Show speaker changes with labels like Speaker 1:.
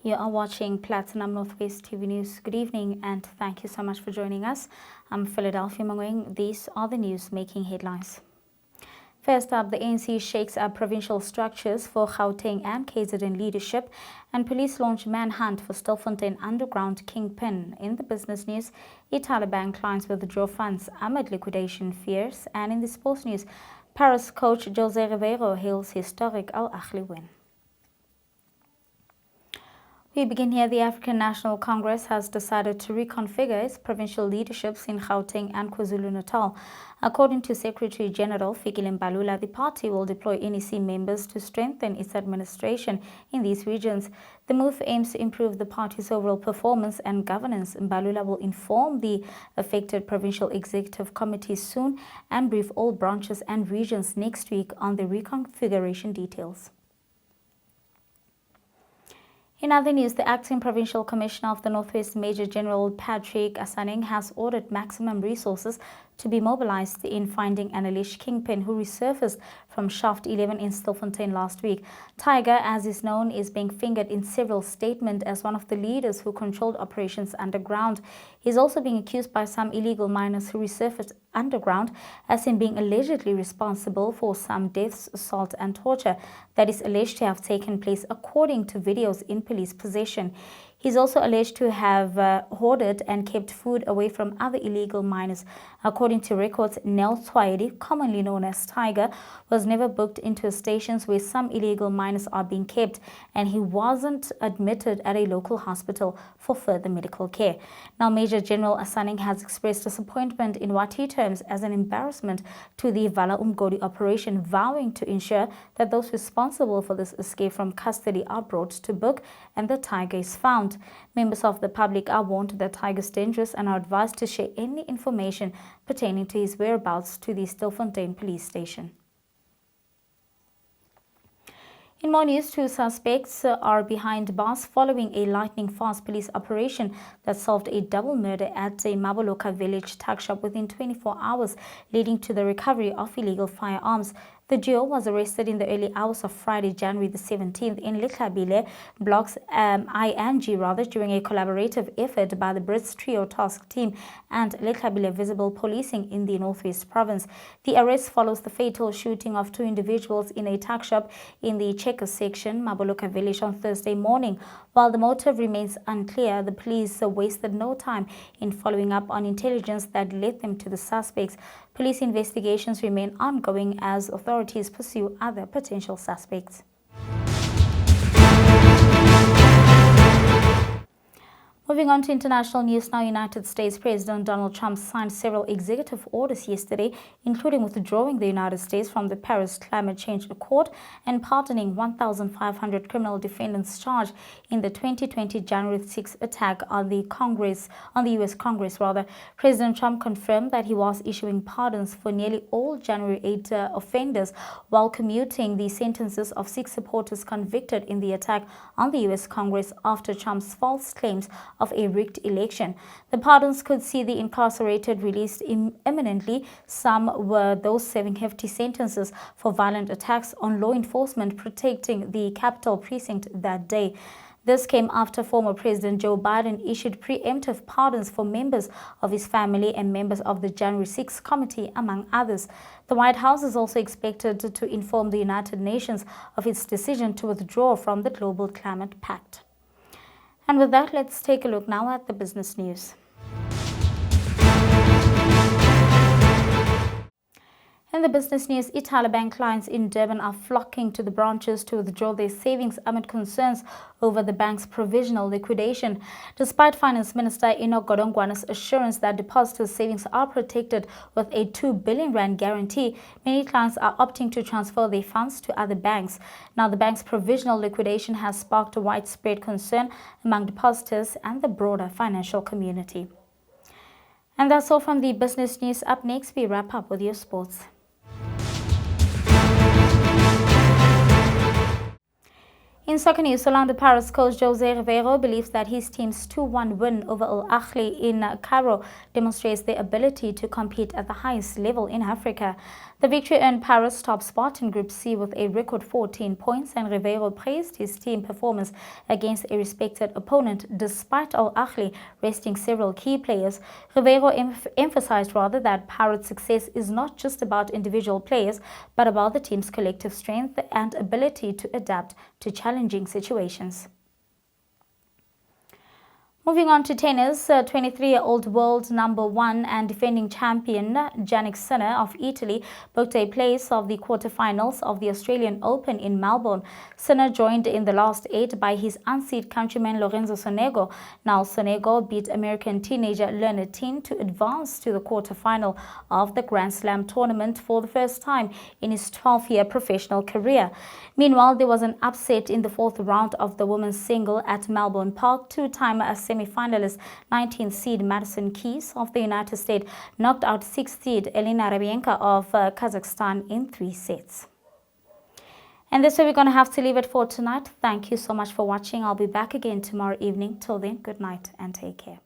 Speaker 1: You are watching Platinum Northwest TV News. Good evening and thank you so much for joining us. I'm Philadelphia Mangoeng. These are the news making headlines. First up, the ANC shakes up provincial structures for Gauteng and KZN leadership, and police launch manhunt for Stilfontein underground Kingpin. In the business news, Ithala bank clients withdraw funds amid liquidation fears, and in the sports news, Paris coach Riveiro hails historic Ahly win. We begin here. The African National Congress has decided to reconfigure its provincial leaderships in Gauteng and KwaZulu-Natal. According to Secretary General Fikile Mbalula, the party will deploy NEC members to strengthen its administration in these regions. The move aims to improve the party's overall performance and governance. Mbalula will inform the affected provincial executive committees soon and brief all branches and regions next week on the reconfiguration details. In other news, the acting provincial commissioner of the Northwest, Major General Patrick Asaneng, has ordered maximum resources to be mobilized in finding an alleged kingpin who resurfaced from Shaft 11 in Stilfontein last week. Tiger, as is known, is being fingered in several statements as one of the leaders who controlled operations underground. He is also being accused by some illegal miners who resurfaced underground as in being allegedly responsible for some deaths, assault and torture that is alleged to have taken place according to videos in police possession. He's also alleged to have hoarded and kept food away from other illegal miners. According to records, Nel Twaidi, commonly known as Tiger, was never booked into stations where some illegal miners are being kept, and he wasn't admitted at a local hospital for further medical care. Now, Major General Asaneng has expressed disappointment in what he terms as an embarrassment to the Vala Umgodi operation, vowing to ensure that those responsible for this escape from custody are brought to book and the Tiger is found. Members of the public are warned that Tiger is dangerous and are advised to share any information pertaining to his whereabouts to the Stilfontein police station. In more news, 2 suspects are behind bars following a lightning-fast police operation that solved a double murder at a Maboloka village tuck shop within 24 hours, leading to the recovery of illegal firearms. The duo was arrested in the early hours of Friday, January the 17th in Liquidation blocks I and G during a collaborative effort by the Brits Trio Task Team and Liquidation Visible Policing in the Northwest Province. The arrest follows the fatal shooting of 2 individuals in a tuck shop in the Checkers section, Maboloka village, on Thursday morning. While the motive remains unclear, the police wasted no time in following up on intelligence that led them to the suspects. Police investigations remain ongoing as authorities pursue other potential suspects. Moving on to international news now, United States President Donald Trump signed several executive orders yesterday, including withdrawing the United States from the Paris Climate Change Accord and pardoning 1,500 criminal defendants charged in the 2020 January 6 attack on the U.S. Congress. President Trump confirmed that he was issuing pardons for nearly all January 8 offenders while commuting the sentences of 6 supporters convicted in the attack on the U.S. Congress after Trump's false claims of a rigged election. The pardons could see the incarcerated released imminently. Some were those serving hefty sentences for violent attacks on law enforcement protecting the Capitol precinct that day. This came after former President Joe Biden issued preemptive pardons for members of his family and members of the January 6 committee, among others. The White House is also expected to inform the United Nations of its decision to withdraw from the Global Climate Pact. And with that, let's take a look now at the business news. In the business news, Ithala bank clients in Durban are flocking to the branches to withdraw their savings amid concerns over the bank's provisional liquidation. Despite Finance Minister Enoch Godongwana's assurance that depositors' savings are protected with a 2 billion rand guarantee, many clients are opting to transfer their funds to other banks. Now, the bank's provisional liquidation has sparked a widespread concern among depositors and the broader financial community. And that's all from the business news. Up next, we wrap up with your sports. In soccer news, Orlando Pirates coach Riveiro believes that his team's 2-1 win over Ahly in Cairo demonstrates their ability to compete at the highest level in Africa. The victory earned Paris top spot in Group C with a record 14 points, and Riveiro praised his team performance against a respected opponent despite Ahly resting several key players. Riveiro emphasized that Paris' success is not just about individual players but about the team's collective strength and ability to adapt to challenging situations. Moving on to tennis, 23-year-old world number 1 and defending champion Jannik Sinner of Italy booked a place of the quarterfinals of the Australian Open in Melbourne. Sinner joined in the last 8 by his unseeded countryman Lorenzo Sonego. Now Sonego beat American teenager Leonard Tin to advance to the quarterfinal of the Grand Slam tournament for the first time in his 12-year professional career. Meanwhile, there was an upset in the 4th round of the women's single at Melbourne Park. Two-time semi-finalist 19th seed Madison Keys of the United States knocked out 6th seed Elena Rybakina of Kazakhstan in 3 sets. And that's where we're going to have to leave it for tonight. Thank you so much for watching. I'll be back again tomorrow evening. Till then, good night and take care.